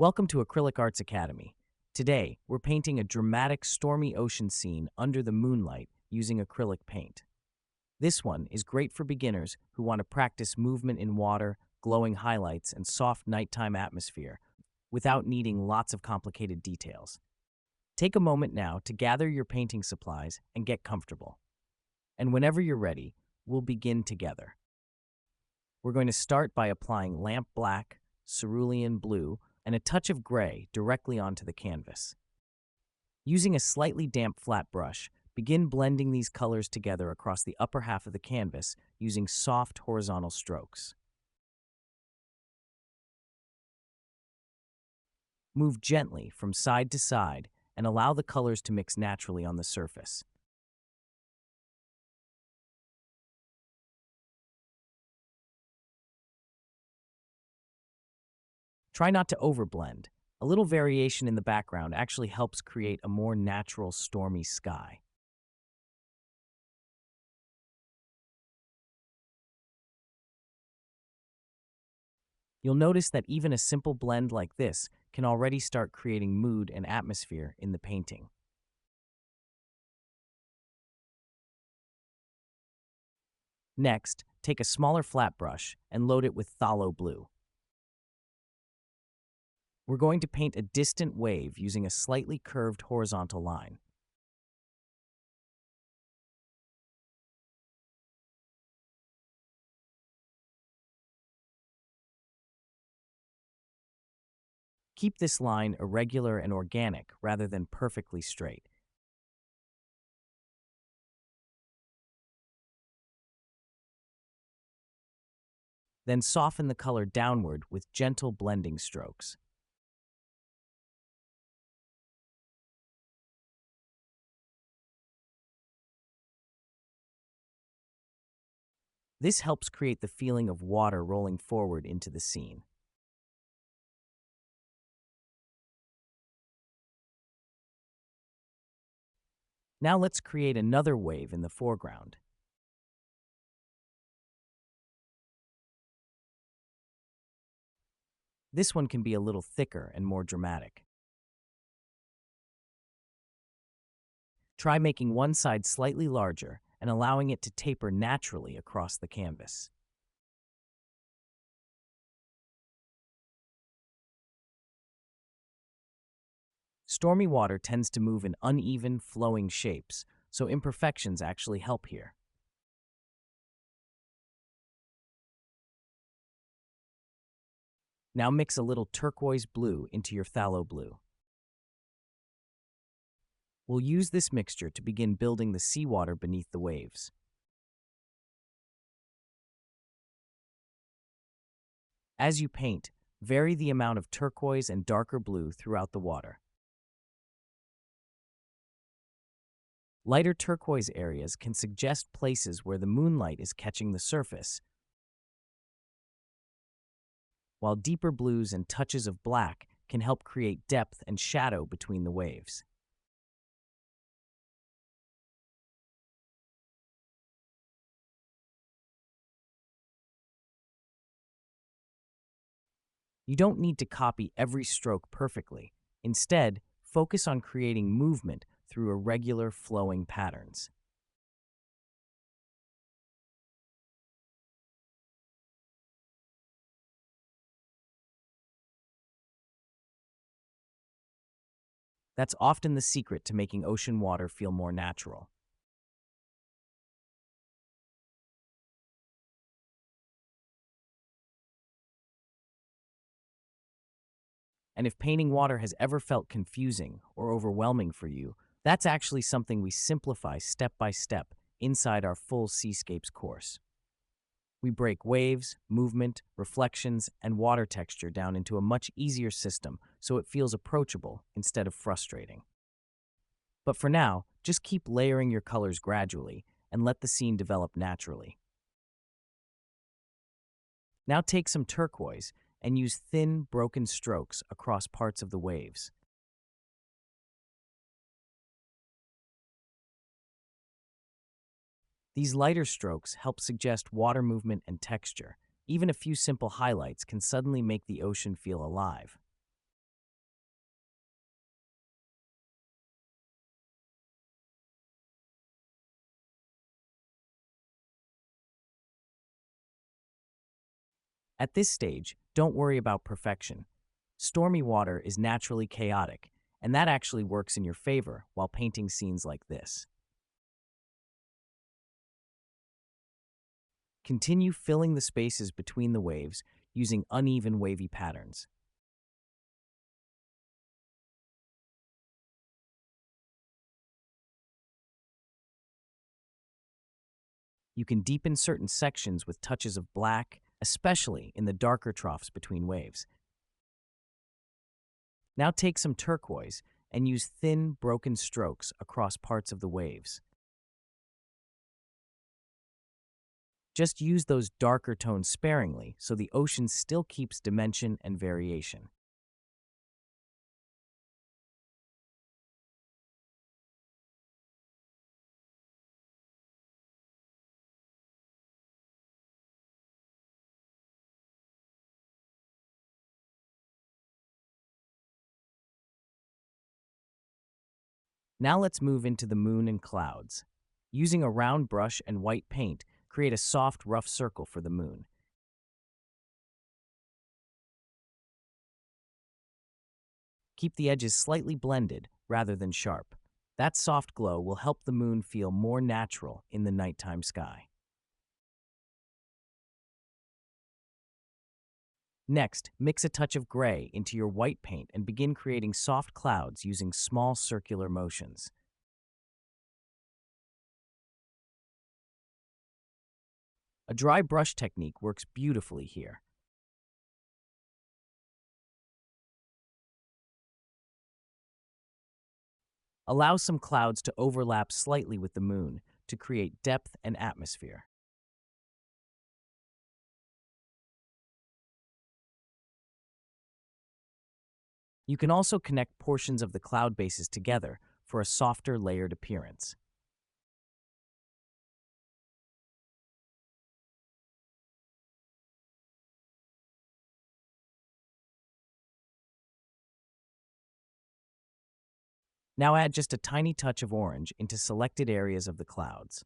Welcome to Acrylic Arts Academy. Today, we're painting a dramatic stormy ocean scene under the moonlight using acrylic paint. This one is great for beginners who want to practice movement in water, glowing highlights, and soft nighttime atmosphere without needing lots of complicated details. Take a moment now to gather your painting supplies and get comfortable. And whenever you're ready, we'll begin together. We're going to start by applying lamp black, cerulean blue, and a touch of gray directly onto the canvas. Using a slightly damp flat brush, begin blending these colors together across the upper half of the canvas using soft horizontal strokes. Move gently from side to side and allow the colors to mix naturally on the surface. Try not to overblend. A little variation in the background actually helps create a more natural, stormy sky. You'll notice that even a simple blend like this can already start creating mood and atmosphere in the painting. Next, take a smaller flat brush and load it with phthalo blue. We're going to paint a distant wave using a slightly curved horizontal line. Keep this line irregular and organic rather than perfectly straight. Then soften the color downward with gentle blending strokes. This helps create the feeling of water rolling forward into the scene. Now let's create another wave in the foreground. This one can be a little thicker and more dramatic. Try making one side slightly larger and allowing it to taper naturally across the canvas. Stormy water tends to move in uneven, flowing shapes, so imperfections actually help here. Now mix a little turquoise blue into your phthalo blue. We'll use this mixture to begin building the seawater beneath the waves. As you paint, vary the amount of turquoise and darker blue throughout the water. Lighter turquoise areas can suggest places where the moonlight is catching the surface, while deeper blues and touches of black can help create depth and shadow between the waves. You don't need to copy every stroke perfectly. Instead, focus on creating movement through irregular flowing patterns. That's often the secret to making ocean water feel more natural. And if painting water has ever felt confusing or overwhelming for you, that's actually something we simplify step by step inside our full Seascapes course. We break waves, movement, reflections, and water texture down into a much easier system so it feels approachable instead of frustrating. But for now, just keep layering your colors gradually and let the scene develop naturally. Now take some turquoise and use thin, broken strokes across parts of the waves. These lighter strokes help suggest water movement and texture. Even a few simple highlights can suddenly make the ocean feel alive. At this stage, don't worry about perfection. Stormy water is naturally chaotic, and that actually works in your favor while painting scenes like this. Continue filling the spaces between the waves using uneven wavy patterns. You can deepen certain sections with touches of black, especially in the darker troughs between waves. Now take some turquoise and use thin, broken strokes across parts of the waves. Just use those darker tones sparingly so the ocean still keeps dimension and variation. Now let's move into the moon and clouds. Using a round brush and white paint, create a soft, rough circle for the moon. Keep the edges slightly blended rather than sharp. That soft glow will help the moon feel more natural in the nighttime sky. Next, mix a touch of gray into your white paint and begin creating soft clouds using small circular motions. A dry brush technique works beautifully here. Allow some clouds to overlap slightly with the moon to create depth and atmosphere. You can also connect portions of the cloud bases together for a softer layered appearance. Now add just a tiny touch of orange into selected areas of the clouds.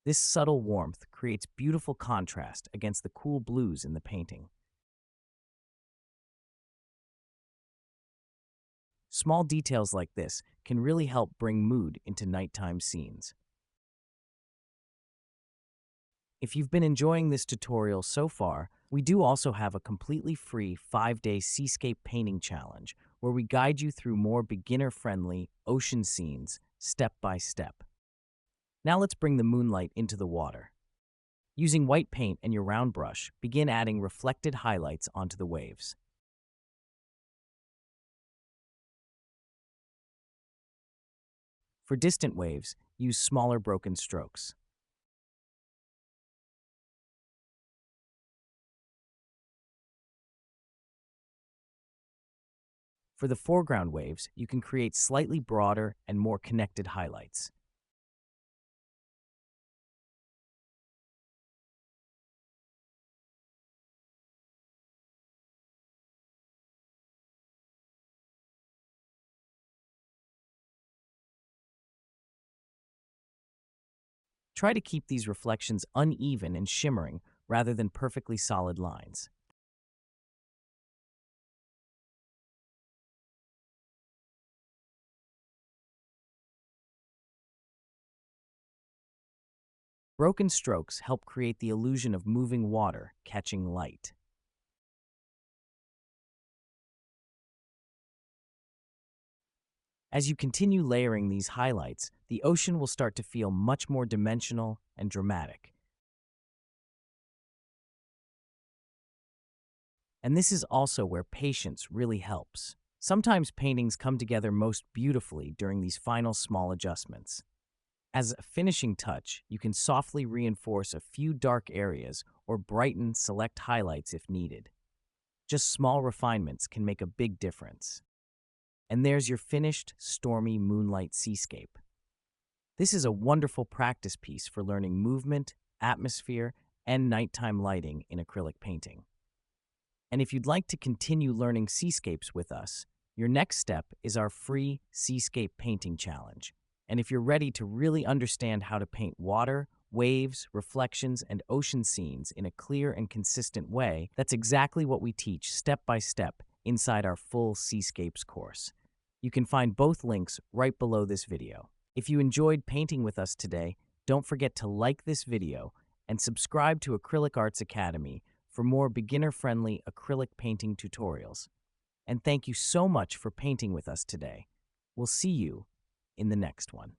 This subtle warmth creates beautiful contrast against the cool blues in the painting. Small details like this can really help bring mood into nighttime scenes. If you've been enjoying this tutorial so far, we do also have a completely free 5-day Seascape painting challenge where we guide you through more beginner-friendly ocean scenes step by step. Now let's bring the moonlight into the water. Using white paint and your round brush, begin adding reflected highlights onto the waves. For distant waves, use smaller broken strokes. For the foreground waves, you can create slightly broader and more connected highlights. Try to keep these reflections uneven and shimmering rather than perfectly solid lines. Broken strokes help create the illusion of moving water catching light. As you continue layering these highlights, the ocean will start to feel much more dimensional and dramatic. And this is also where patience really helps. Sometimes paintings come together most beautifully during these final small adjustments. As a finishing touch, you can softly reinforce a few dark areas or brighten select highlights if needed. Just small refinements can make a big difference. And there's your finished, stormy moonlight seascape. This is a wonderful practice piece for learning movement, atmosphere, and nighttime lighting in acrylic painting. And if you'd like to continue learning seascapes with us, Your next step is our free Seascape painting challenge. And if you're ready to really understand how to paint water, waves, reflections, and ocean scenes in a clear and consistent way, that's exactly what we teach step by step inside our full Seascapes course. You can find both links right below this video. If you enjoyed painting with us today, don't forget to like this video and subscribe to Acrylic Arts Academy for more beginner-friendly acrylic painting tutorials. And thank you so much for painting with us today. We'll see you in the next one.